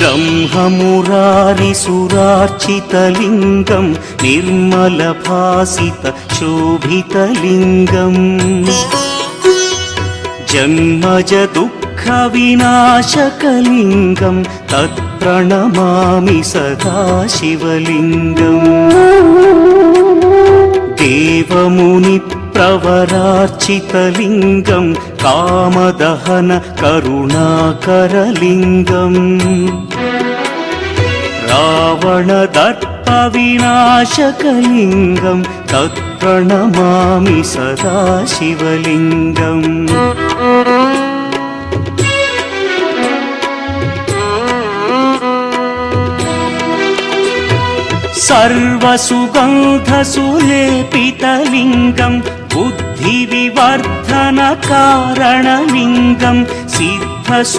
ब्रह्ममुरारिसुरार्चितलिङ्गं निर्मलभासितशोभितलिङ्गम् जन्मजदुःखविनाशकलिङ्गं तत्प्रणमामि सदा शिवलिङ्गम् देवमुनिप्रवरार्चितलिङ्गं कामदहन करुणाकरलिङ्गम् रावणदर्पविनाशकलिङ्गं तत्प्रणमामि सदा शिवलिङ्गम् सर्वसुगन्धसुलेपितलिङ्गं बुद्धिविवर्धनकारणलिङ्गं सिद्धसुरासुरवन्द्यं